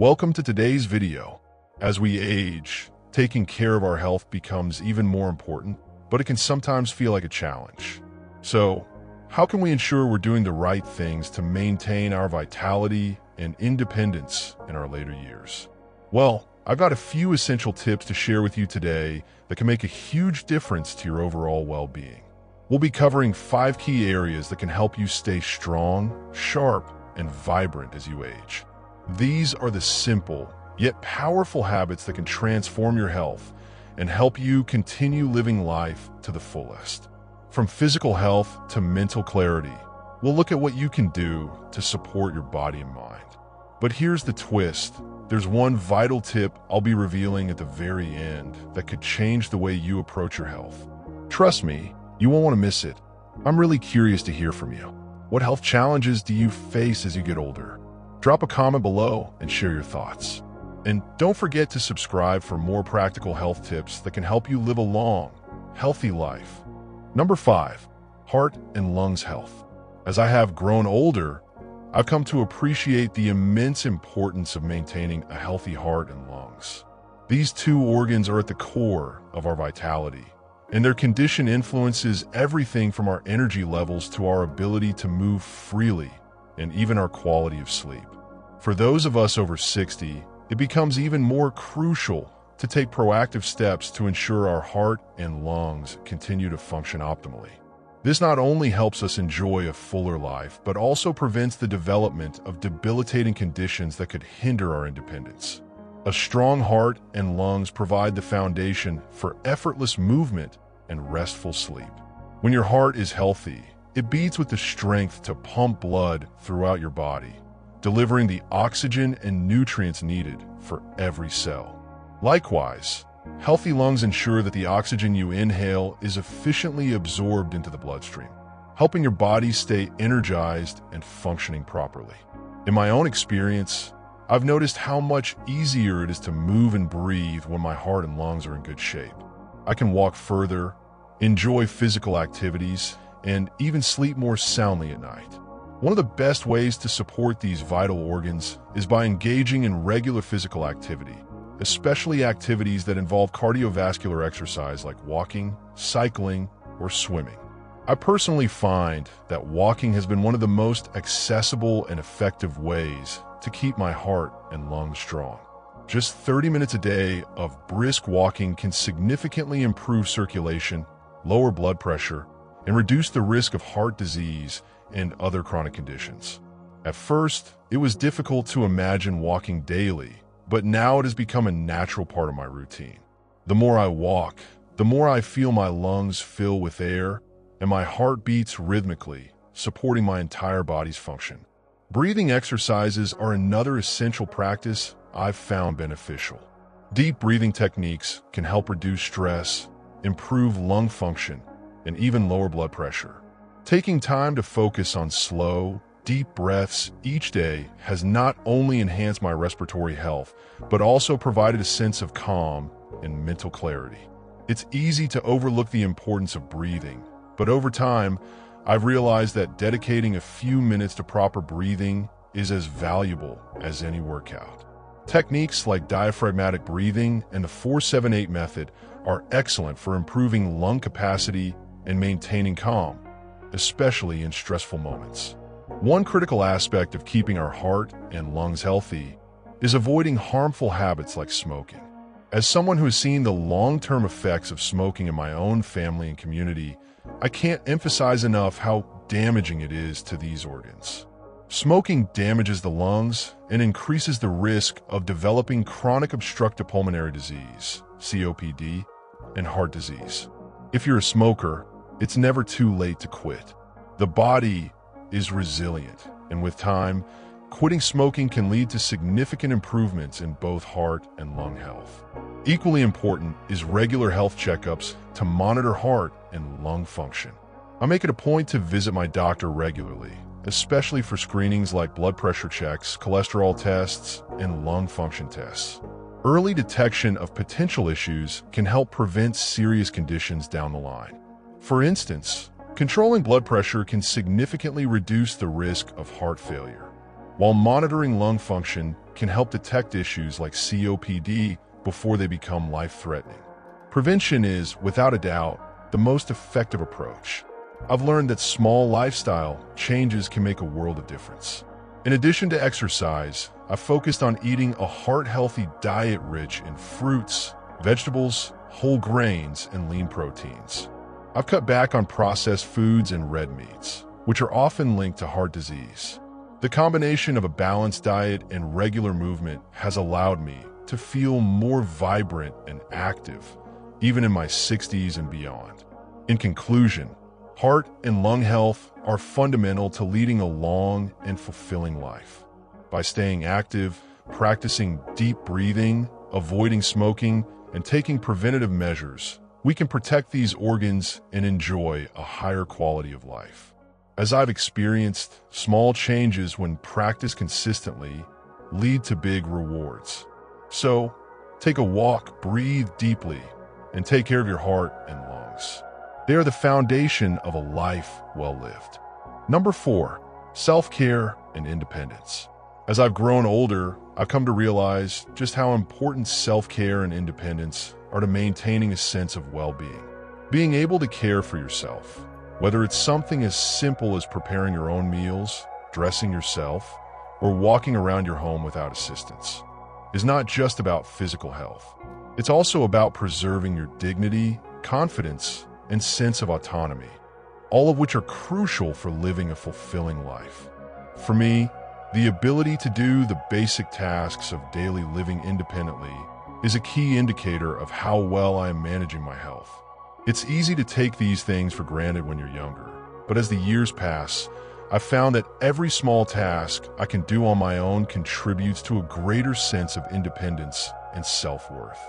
Welcome to today's video. As we age, taking care of our health becomes even more important, but it can sometimes feel like a challenge. So, how can we ensure we're doing the right things to maintain our vitality and independence in our later years? Well, I've got a few essential tips to share with you today that can make a huge difference to your overall well-being. We'll be covering 5 key areas that can help you stay strong, sharp, and vibrant as you age. These are the simple, yet powerful habits that can transform your health and help you continue living life to the fullest. From physical health to mental clarity, we'll look at what you can do to support your body and mind. But here's the twist. There's one vital tip I'll be revealing at the very end that could change the way you approach your health. Trust me, you won't want to miss it. I'm really curious to hear from you. What health challenges do you face as you get older? Drop a comment below and share your thoughts. And don't forget to subscribe for more practical health tips that can help you live a long, healthy life. Number 5, heart and lungs health. As I have grown older, I've come to appreciate the immense importance of maintaining a healthy heart and lungs. These two organs are at the core of our vitality, and their condition influences everything from our energy levels to our ability to move freely and even our quality of sleep. For those of us over 60, it becomes even more crucial to take proactive steps to ensure our heart and lungs continue to function optimally. This not only helps us enjoy a fuller life, but also prevents the development of debilitating conditions that could hinder our independence. A strong heart and lungs provide the foundation for effortless movement and restful sleep. When your heart is healthy, it beats with the strength to pump blood throughout your body, delivering the oxygen and nutrients needed for every cell. Likewise, healthy lungs ensure that the oxygen you inhale is efficiently absorbed into the bloodstream, helping your body stay energized and functioning properly. In my own experience, I've noticed how much easier it is to move and breathe when my heart and lungs are in good shape. I can walk further, enjoy physical activities, and even sleep more soundly at night. One of the best ways to support these vital organs is by engaging in regular physical activity, especially activities that involve cardiovascular exercise like walking, cycling, or swimming. I personally find that walking has been one of the most accessible and effective ways to keep my heart and lungs strong. Just 30 minutes a day of brisk walking can significantly improve circulation, lower blood pressure, and reduce the risk of heart disease and other chronic conditions. At first, it was difficult to imagine walking daily, but now it has become a natural part of my routine. The more I walk, the more I feel my lungs fill with air and my heart beats rhythmically, supporting my entire body's function. Breathing exercises are another essential practice I've found beneficial. Deep breathing techniques can help reduce stress, improve lung function, and even lower blood pressure. Taking time to focus on slow, deep breaths each day has not only enhanced my respiratory health, but also provided a sense of calm and mental clarity. It's easy to overlook the importance of breathing, but over time, I've realized that dedicating a few minutes to proper breathing is as valuable as any workout. Techniques like diaphragmatic breathing and the 4-7-8 method are excellent for improving lung capacity and maintaining calm, especially in stressful moments. One critical aspect of keeping our heart and lungs healthy is avoiding harmful habits like smoking. As someone who has seen the long-term effects of smoking in my own family and community, I can't emphasize enough how damaging it is to these organs. Smoking damages the lungs and increases the risk of developing chronic obstructive pulmonary disease, COPD, and heart disease. If you're a smoker, it's never too late to quit. The body is resilient, and with time, quitting smoking can lead to significant improvements in both heart and lung health. Equally important is regular health checkups to monitor heart and lung function. I make it a point to visit my doctor regularly, especially for screenings like blood pressure checks, cholesterol tests, and lung function tests. Early detection of potential issues can help prevent serious conditions down the line. For instance, controlling blood pressure can significantly reduce the risk of heart failure. while monitoring lung function can help detect issues like COPD before they become life-threatening. Prevention is, without a doubt, the most effective approach. I've learned that small lifestyle changes can make a world of difference. In addition to exercise, I've focused on eating a heart-healthy diet rich in fruits, vegetables, whole grains, and lean proteins. I've cut back on processed foods and red meats, which are often linked to heart disease. The combination of a balanced diet and regular movement has allowed me to feel more vibrant and active, even in my 60s and beyond. In conclusion, heart and lung health are fundamental to leading a long and fulfilling life. By staying active, practicing deep breathing, avoiding smoking, and taking preventative measures, we can protect these organs and enjoy a higher quality of life. As I've experienced, small changes when practiced consistently lead to big rewards. So, take a walk, breathe deeply, and take care of your heart and lungs. They are the foundation of a life well lived. Number 4, self-care and independence. As I've grown older, I've come to realize just how important self-care and independence are to maintaining a sense of well-being. Being able to care for yourself, whether it's something as simple as preparing your own meals, dressing yourself, or walking around your home without assistance, is not just about physical health. It's also about preserving your dignity, confidence, and sense of autonomy, all of which are crucial for living a fulfilling life. For me, the ability to do the basic tasks of daily living independently is a key indicator of how well I am managing my health. It's easy to take these things for granted when you're younger, but as the years pass, I've found that every small task I can do on my own contributes to a greater sense of independence and self-worth.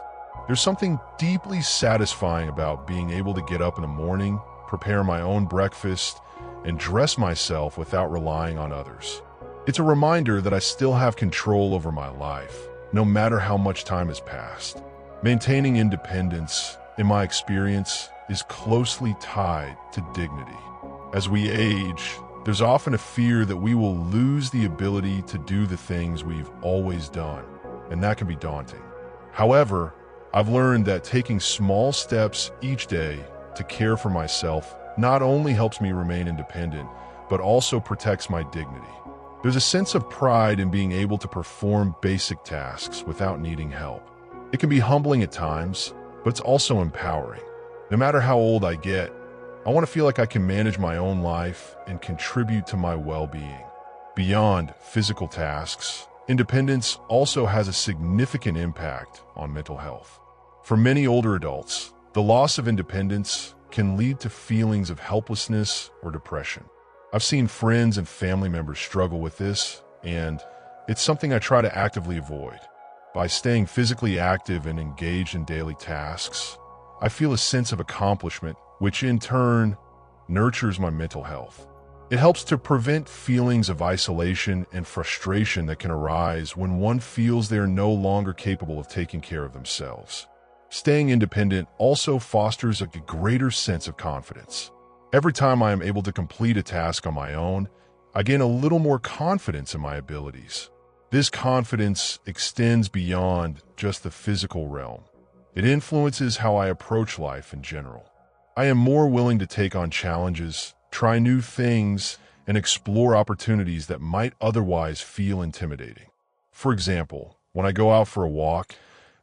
There's something deeply satisfying about being able to get up in the morning, prepare my own breakfast, and dress myself without relying on others. It's a reminder that I still have control over my life, no matter how much time has passed. Maintaining independence, in my experience, is closely tied to dignity. As we age, there's often a fear that we will lose the ability to do the things we've always done, and that can be daunting. However, I've learned that taking small steps each day to care for myself not only helps me remain independent, but also protects my dignity. There's a sense of pride in being able to perform basic tasks without needing help. It can be humbling at times, but it's also empowering. No matter how old I get, I want to feel like I can manage my own life and contribute to my well-being. Beyond physical tasks, independence also has a significant impact on mental health. For many older adults, the loss of independence can lead to feelings of helplessness or depression. I've seen friends and family members struggle with this, and it's something I try to actively avoid. By staying physically active and engaged in daily tasks, I feel a sense of accomplishment, which in turn nurtures my mental health. It helps to prevent feelings of isolation and frustration that can arise when one feels they are no longer capable of taking care of themselves. Staying independent also fosters a greater sense of confidence. Every time I am able to complete a task on my own, I gain a little more confidence in my abilities. This confidence extends beyond just the physical realm. It influences how I approach life in general. I am more willing to take on challenges, try new things, and explore opportunities that might otherwise feel intimidating. For example, when I go out for a walk,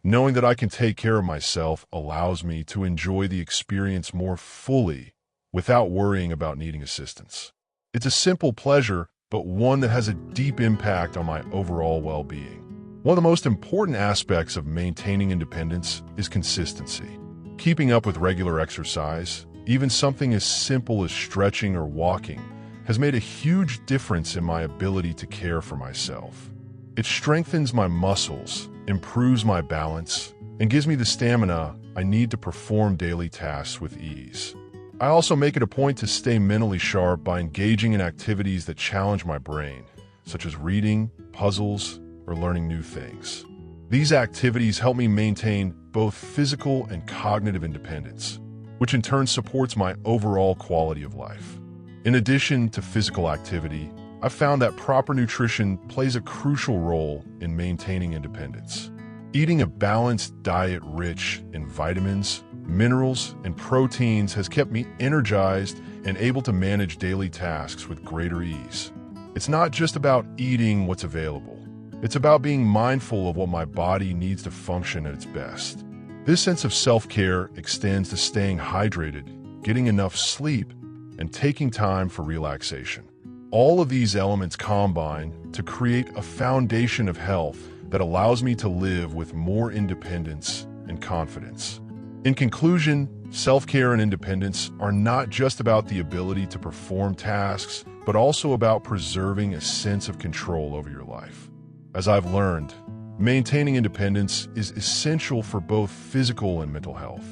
knowing that I can take care of myself allows me to enjoy the experience more fully without worrying about needing assistance. It's a simple pleasure, but one that has a deep impact on my overall well-being. One of the most important aspects of maintaining independence is consistency. Keeping up with regular exercise, even something as simple as stretching or walking, has made a huge difference in my ability to care for myself. It strengthens my muscles, improves my balance, and gives me the stamina I need to perform daily tasks with ease. I also make it a point to stay mentally sharp by engaging in activities that challenge my brain, such as reading, puzzles, or learning new things. These activities help me maintain both physical and cognitive independence, which in turn supports my overall quality of life. In addition to physical activity, I've found that proper nutrition plays a crucial role in maintaining independence. Eating a balanced diet rich in vitamins, minerals, and proteins has kept me energized and able to manage daily tasks with greater ease. It's not just about eating what's available. It's about being mindful of what my body needs to function at its best. This sense of self-care extends to staying hydrated, getting enough sleep, and taking time for relaxation. All of these elements combine to create a foundation of health that allows me to live with more independence and confidence. In conclusion, self-care and independence are not just about the ability to perform tasks, but also about preserving a sense of control over your life. As I've learned, maintaining independence is essential for both physical and mental health.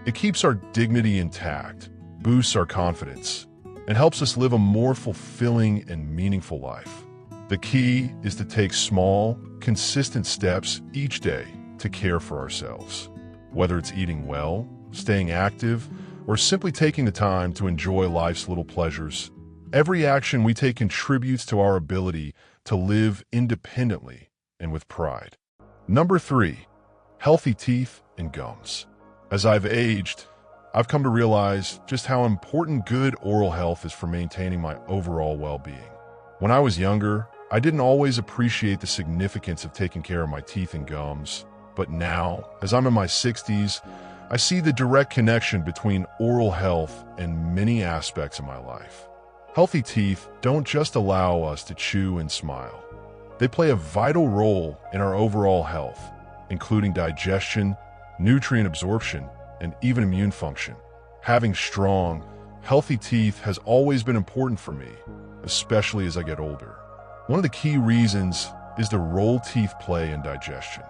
It keeps our dignity intact, boosts our confidence, and helps us live a more fulfilling and meaningful life. The key is to take small, consistent steps each day to care for ourselves. Whether it's eating well, staying active, or simply taking the time to enjoy life's little pleasures, every action we take contributes to our ability to live independently and with pride. Number 3, healthy teeth and gums. As I've aged, I've come to realize just how important good oral health is for maintaining my overall well-being. When I was younger, I didn't always appreciate the significance of taking care of my teeth and gums, but now, as I'm in my 60s, I see the direct connection between oral health and many aspects of my life. Healthy teeth don't just allow us to chew and smile. They play a vital role in our overall health, including digestion, nutrient absorption, and even immune function. Having strong, healthy teeth has always been important for me, especially as I get older. One of the key reasons is the role teeth play in digestion.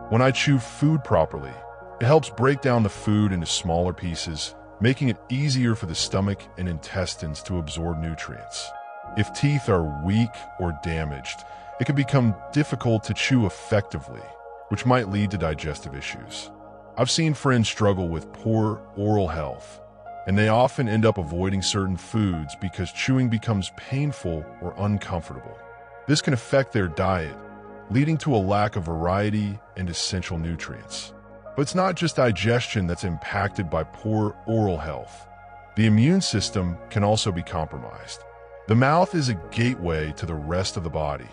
When I chew food properly, it helps break down the food into smaller pieces, making it easier for the stomach and intestines to absorb nutrients. If teeth are weak or damaged, it can become difficult to chew effectively, which might lead to digestive issues. I've seen friends struggle with poor oral health, and they often end up avoiding certain foods because chewing becomes painful or uncomfortable. This can affect their diet, leading to a lack of variety and essential nutrients. But it's not just digestion that's impacted by poor oral health. The immune system can also be compromised. The mouth is a gateway to the rest of the body,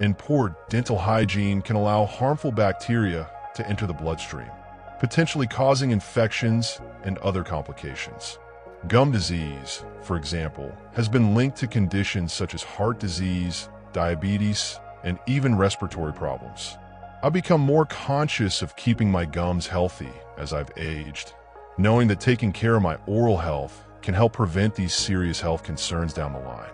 and poor dental hygiene can allow harmful bacteria to enter the bloodstream, potentially causing infections and other complications. Gum disease, for example, has been linked to conditions such as heart disease, diabetes, and even respiratory problems. I've become more conscious of keeping my gums healthy as I've aged, knowing that taking care of my oral health can help prevent these serious health concerns down the line.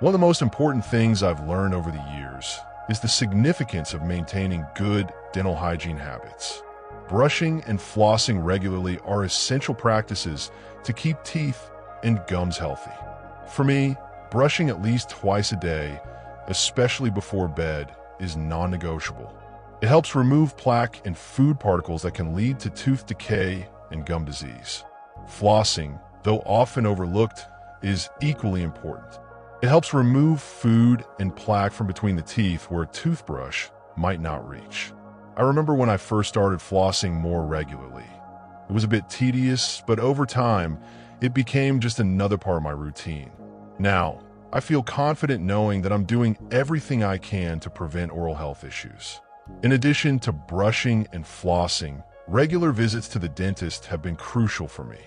One of the most important things I've learned over the years is the significance of maintaining good dental hygiene habits. Brushing and flossing regularly are essential practices to keep teeth and gums healthy. For me, brushing at least twice a day, especially before bed, is non-negotiable. It helps remove plaque and food particles that can lead to tooth decay and gum disease. Flossing, though often overlooked, is equally important. It helps remove food and plaque from between the teeth where a toothbrush might not reach. I remember when I first started flossing more regularly. It was a bit tedious, but over time, it became just another part of my routine. Now, I feel confident knowing that I'm doing everything I can to prevent oral health issues. In addition to brushing and flossing, regular visits to the dentist have been crucial for me.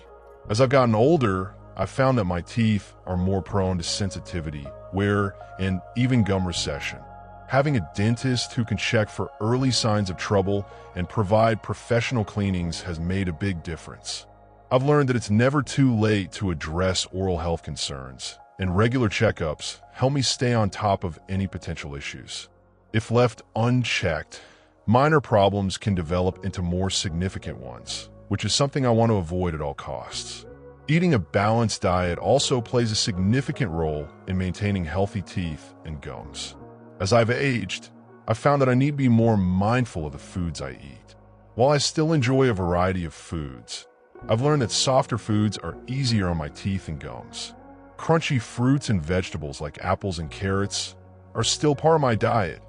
As I've gotten older, I've found that my teeth are more prone to sensitivity, wear, and even gum recession. Having a dentist who can check for early signs of trouble and provide professional cleanings has made a big difference. I've learned that it's never too late to address oral health concerns, and regular checkups help me stay on top of any potential issues. If left unchecked, minor problems can develop into more significant ones, which is something I want to avoid at all costs. Eating a balanced diet also plays a significant role in maintaining healthy teeth and gums. As I've aged, I've found that I need to be more mindful of the foods I eat. While I still enjoy a variety of foods, I've learned that softer foods are easier on my teeth and gums. Crunchy fruits and vegetables like apples and carrots, are still part of my diet,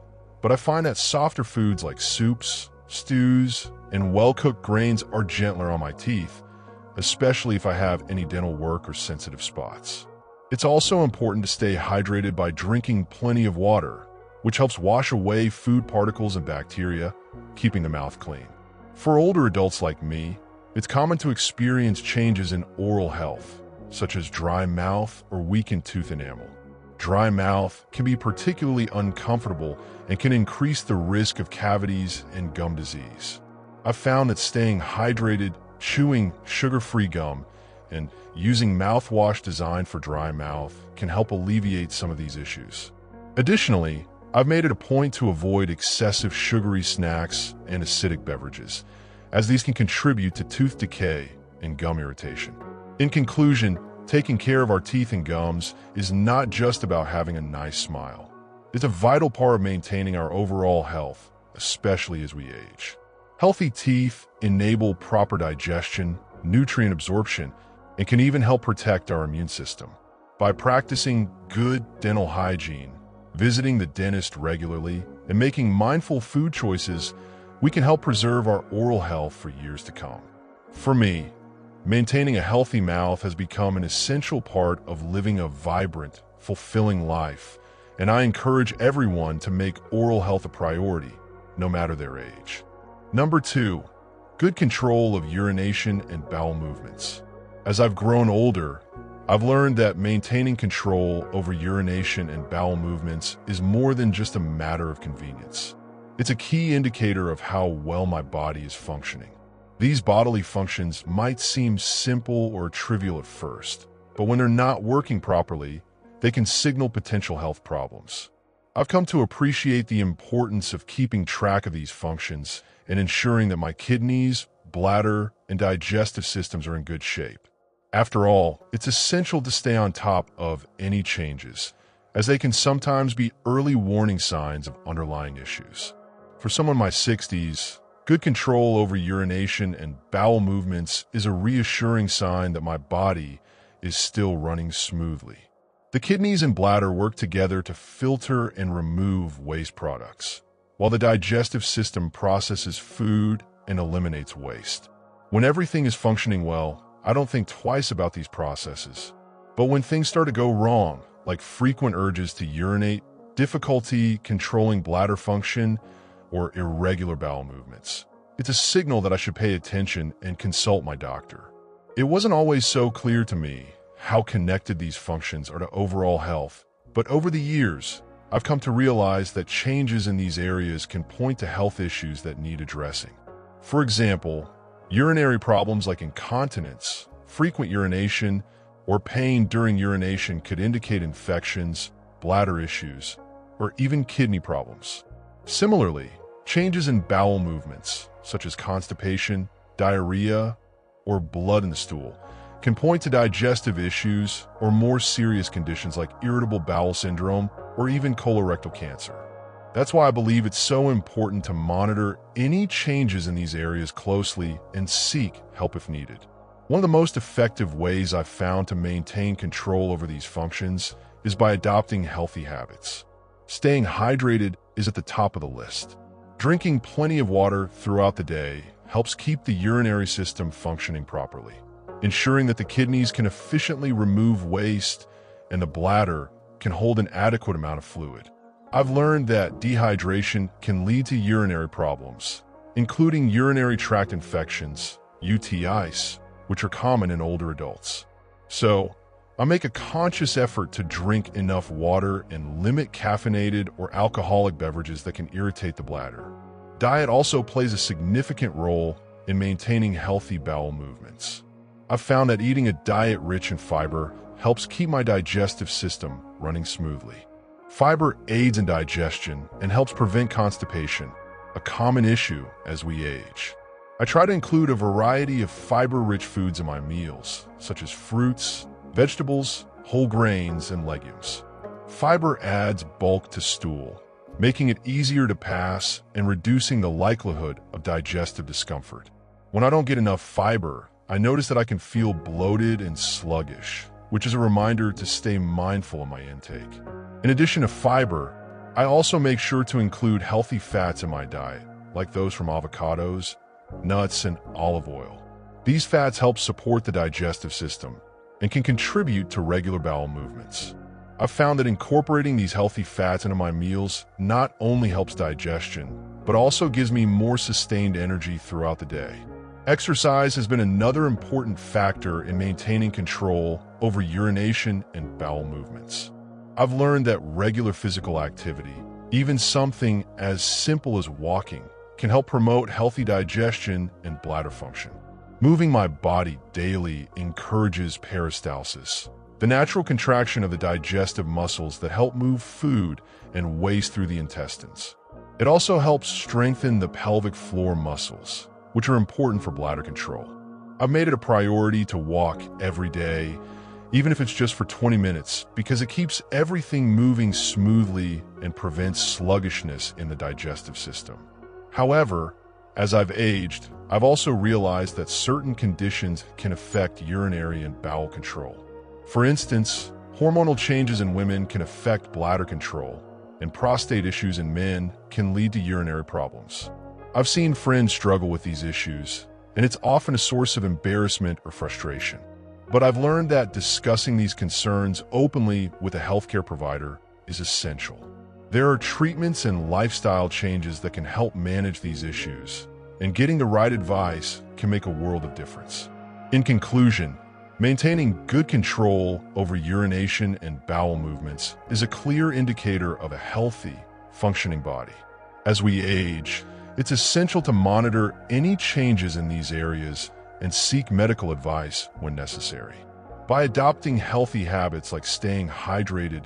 but I find that softer foods like soups, stews, and well-cooked grains are gentler on my teeth, especially if I have any dental work or sensitive spots. It's also important to stay hydrated by drinking plenty of water, which helps wash away food particles and bacteria, keeping the mouth clean. For older adults like me, it's common to experience changes in oral health, such as dry mouth or weakened tooth enamel. Dry mouth can be particularly uncomfortable and can increase the risk of cavities and gum disease. I've found that staying hydrated, chewing sugar-free gum, and using mouthwash designed for dry mouth can help alleviate some of these issues. Additionally, I've made it a point to avoid excessive sugary snacks and acidic beverages, as these can contribute to tooth decay and gum irritation. In conclusion, taking care of our teeth and gums is not just about having a nice smile. It's a vital part of maintaining our overall health, especially as we age. Healthy teeth enable proper digestion, nutrient absorption, and can even help protect our immune system. By practicing good dental hygiene, visiting the dentist regularly, and making mindful food choices, we can help preserve our oral health for years to come. For me, maintaining a healthy mouth has become an essential part of living a vibrant, fulfilling life, and I encourage everyone to make oral health a priority, no matter their age. Number 2, good control of urination and bowel movements. As I've grown older, I've learned that maintaining control over urination and bowel movements is more than just a matter of convenience. It's a key indicator of how well my body is functioning. These bodily functions might seem simple or trivial at first, but when they're not working properly, they can signal potential health problems. I've come to appreciate the importance of keeping track of these functions and ensuring that my kidneys, bladder, and digestive systems are in good shape. After all, it's essential to stay on top of any changes, as they can sometimes be early warning signs of underlying issues. For someone in my 60s, good control over urination and bowel movements is a reassuring sign that my body is still running smoothly. The kidneys and bladder work together to filter and remove waste products, while the digestive system processes food and eliminates waste. When everything is functioning well, I don't think twice about these processes. But when things start to go wrong, like frequent urges to urinate, difficulty controlling bladder function, or irregular bowel movements, it's a signal that I should pay attention and consult my doctor. It wasn't always so clear to me how connected these functions are to overall health, but over the years, I've come to realize that changes in these areas can point to health issues that need addressing. For example, urinary problems like incontinence, frequent urination, or pain during urination could indicate infections, bladder issues, or even kidney problems. Similarly, changes in bowel movements, such as constipation, diarrhea, or blood in the stool, can point to digestive issues or more serious conditions like irritable bowel syndrome or even colorectal cancer. That's why I believe it's so important to monitor any changes in these areas closely and seek help if needed. One of the most effective ways I've found to maintain control over these functions is by adopting healthy habits. Staying hydrated is at the top of the list. Drinking plenty of water throughout the day helps keep the urinary system functioning properly, ensuring that the kidneys can efficiently remove waste and the bladder can hold an adequate amount of fluid. I've learned that dehydration can lead to urinary problems, including urinary tract infections, UTIs, which are common in older adults. So, I make a conscious effort to drink enough water and limit caffeinated or alcoholic beverages that can irritate the bladder. Diet also plays a significant role in maintaining healthy bowel movements. I've found that eating a diet rich in fiber helps keep my digestive system running smoothly. Fiber aids in digestion and helps prevent constipation, a common issue as we age. I try to include a variety of fiber-rich foods in my meals, such as fruits, vegetables, whole grains, and legumes. Fiber adds bulk to stool, making it easier to pass and reducing the likelihood of digestive discomfort. When I don't get enough fiber, I notice that I can feel bloated and sluggish, which is a reminder to stay mindful of my intake. In addition to fiber, I also make sure to include healthy fats in my diet, like those from avocados, nuts, and olive oil. These fats help support the digestive system and can contribute to regular bowel movements. I've found that incorporating these healthy fats into my meals not only helps digestion, but also gives me more sustained energy throughout the day. Exercise has been another important factor in maintaining control over urination and bowel movements. I've learned that regular physical activity, even something as simple as walking, can help promote healthy digestion and bladder function. Moving my body daily encourages peristalsis, the natural contraction of the digestive muscles that help move food and waste through the intestines. It also helps strengthen the pelvic floor muscles, which are important for bladder control. I've made it a priority to walk every day, even if it's just for 20 minutes, because it keeps everything moving smoothly and prevents sluggishness in the digestive system. However, as I've aged, I've also realized that certain conditions can affect urinary and bowel control. For instance, hormonal changes in women can affect bladder control, and prostate issues in men can lead to urinary problems. I've seen friends struggle with these issues, and it's often a source of embarrassment or frustration. But I've learned that discussing these concerns openly with a healthcare provider is essential. There are treatments and lifestyle changes that can help manage these issues, and getting the right advice can make a world of difference. In conclusion, maintaining good control over urination and bowel movements is a clear indicator of a healthy, functioning body. As we age, it's essential to monitor any changes in these areas and seek medical advice when necessary. By adopting healthy habits like staying hydrated,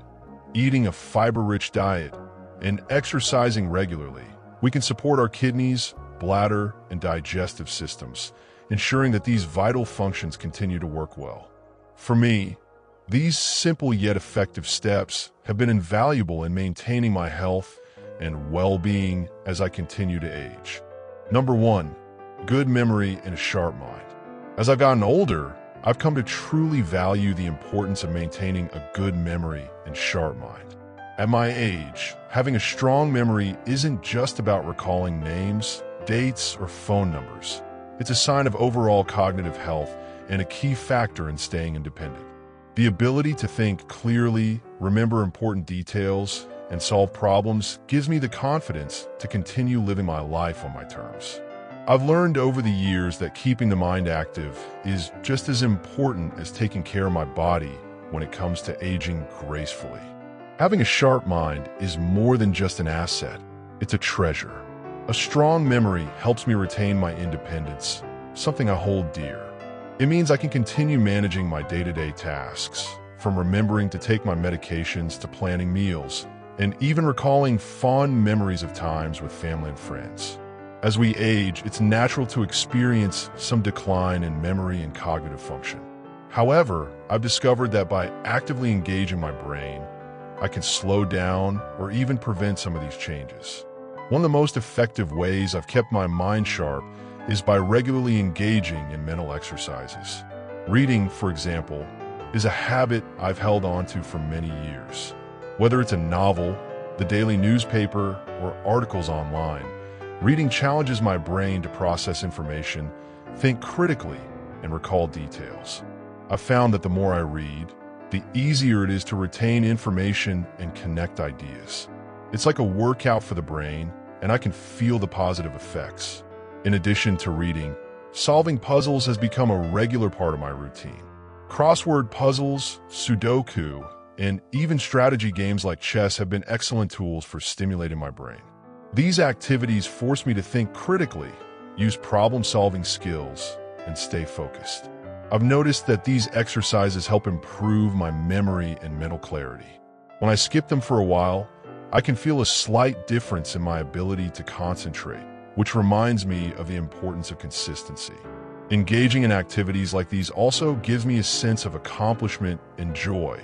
eating a fiber-rich diet, and exercising regularly, we can support our kidneys, bladder, and digestive systems, ensuring that these vital functions continue to work well. For me, these simple yet effective steps have been invaluable in maintaining my health and well-being as I continue to age. Number 1, good memory and a sharp mind. As I've gotten older, I've come to truly value the importance of maintaining a good memory and sharp mind. At my age, having a strong memory isn't just about recalling names, dates, or phone numbers. It's a sign of overall cognitive health and a key factor in staying independent. The ability to think clearly, remember important details, and solve problems gives me the confidence to continue living my life on my terms. I've learned over the years that keeping the mind active is just as important as taking care of my body when it comes to aging gracefully. Having a sharp mind is more than just an asset, it's a treasure. A strong memory helps me retain my independence, something I hold dear. It means I can continue managing my day-to-day tasks, from remembering to take my medications to planning meals, and even recalling fond memories of times with family and friends. As we age, it's natural to experience some decline in memory and cognitive function. However, I've discovered that by actively engaging my brain, I can slow down or even prevent some of these changes. One of the most effective ways I've kept my mind sharp is by regularly engaging in mental exercises. Reading, for example, is a habit I've held on to for many years. Whether it's a novel, the daily newspaper, or articles online, reading challenges my brain to process information, think critically, and recall details. I've found that the more I read, the easier it is to retain information and connect ideas. It's like a workout for the brain, and I can feel the positive effects. In addition to reading, solving puzzles has become a regular part of my routine. Crossword puzzles, Sudoku, and even strategy games like chess have been excellent tools for stimulating my brain. These activities force me to think critically, use problem-solving skills, and stay focused. I've noticed that these exercises help improve my memory and mental clarity. When I skip them for a while, I can feel a slight difference in my ability to concentrate, which reminds me of the importance of consistency. Engaging in activities like these also gives me a sense of accomplishment and joy,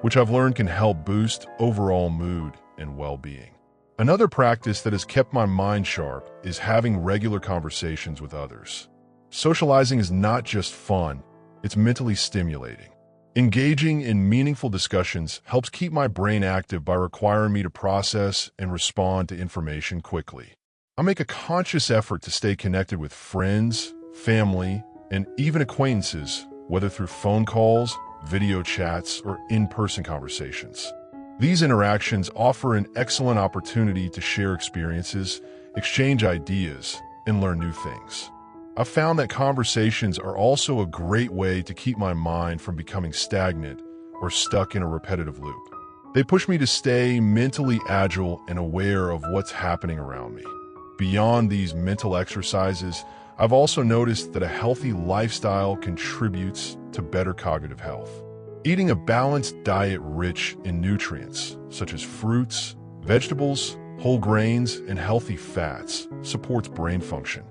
which I've learned can help boost overall mood and well-being. Another practice that has kept my mind sharp is having regular conversations with others. Socializing is not just fun, it's mentally stimulating. Engaging in meaningful discussions helps keep my brain active by requiring me to process and respond to information quickly. I make a conscious effort to stay connected with friends, family, and even acquaintances, whether through phone calls, video chats, or in-person conversations. These interactions offer an excellent opportunity to share experiences, exchange ideas, and learn new things. I've found that conversations are also a great way to keep my mind from becoming stagnant or stuck in a repetitive loop. They push me to stay mentally agile and aware of what's happening around me. Beyond these mental exercises, I've also noticed that a healthy lifestyle contributes to better cognitive health. Eating a balanced diet rich in nutrients, such as fruits, vegetables, whole grains, and healthy fats, supports brain function.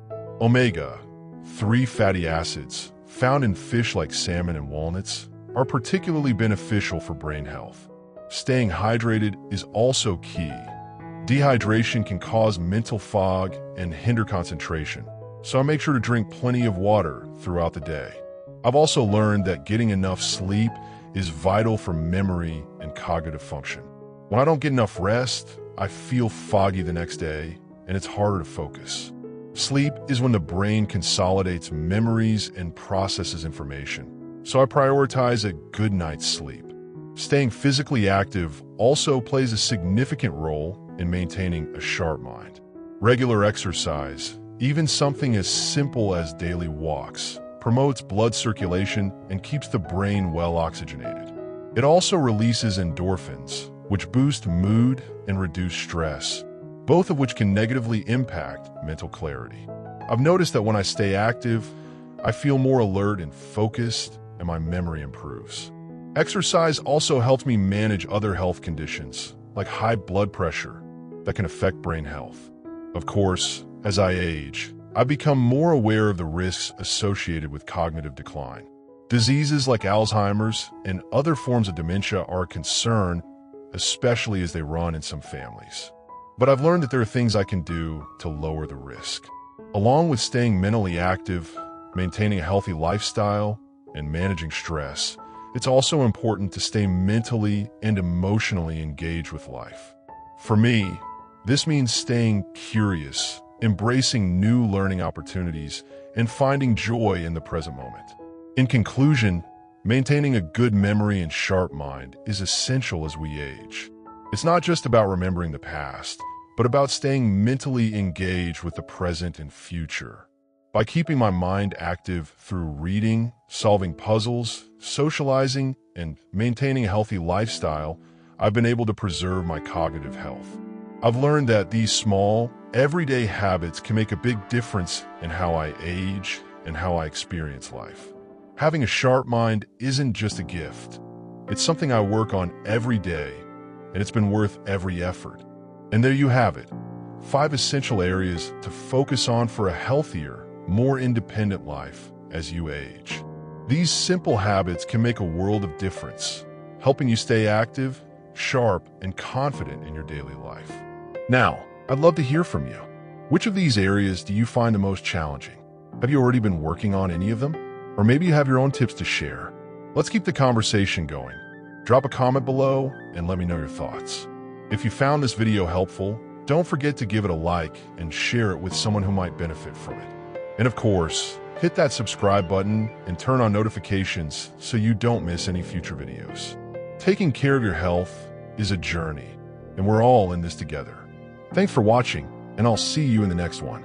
Omega-3 fatty acids, found in fish like salmon and walnuts, are particularly beneficial for brain health. Staying hydrated is also key. Dehydration can cause mental fog and hinder concentration, so I make sure to drink plenty of water throughout the day. I've also learned that getting enough sleep is vital for memory and cognitive function. When I don't get enough rest, I feel foggy the next day, and it's harder to focus. Sleep is when the brain consolidates memories and processes information, so I prioritize a good night's sleep. Staying physically active also plays a significant role in maintaining a sharp mind. Regular exercise, even something as simple as daily walks, promotes blood circulation and keeps the brain well oxygenated. It also releases endorphins, which boost mood and reduce stress, both of which can negatively impact mental clarity. I've noticed that when I stay active, I feel more alert and focused, and my memory improves. Exercise also helps me manage other health conditions, like high blood pressure, that can affect brain health. Of course, as I age, I've become more aware of the risks associated with cognitive decline. Diseases like Alzheimer's and other forms of dementia are a concern, especially as they run in some families. But I've learned that there are things I can do to lower the risk. Along with staying mentally active, maintaining a healthy lifestyle, and managing stress, it's also important to stay mentally and emotionally engaged with life. For me, this means staying curious, embracing new learning opportunities, and finding joy in the present moment. In conclusion, maintaining a good memory and sharp mind is essential as we age. It's not just about remembering the past, but about staying mentally engaged with the present and future. By keeping my mind active through reading, solving puzzles, socializing, and maintaining a healthy lifestyle, I've been able to preserve my cognitive health. I've learned that these small, everyday habits can make a big difference in how I age and how I experience life. Having a sharp mind isn't just a gift. It's something I work on every day, and it's been worth every effort. And there you have it, 5 essential areas to focus on for a healthier, more independent life as you age. These simple habits can make a world of difference, helping you stay active, sharp, and confident in your daily life. Now, I'd love to hear from you. Which of these areas do you find the most challenging? Have you already been working on any of them? Or maybe you have your own tips to share. Let's keep the conversation going. Drop a comment below and let me know your thoughts. If you found this video helpful, don't forget to give it a like and share it with someone who might benefit from it. And of course, hit that subscribe button and turn on notifications so you don't miss any future videos. Taking care of your health is a journey, and we're all in this together. Thanks for watching, and I'll see you in the next one.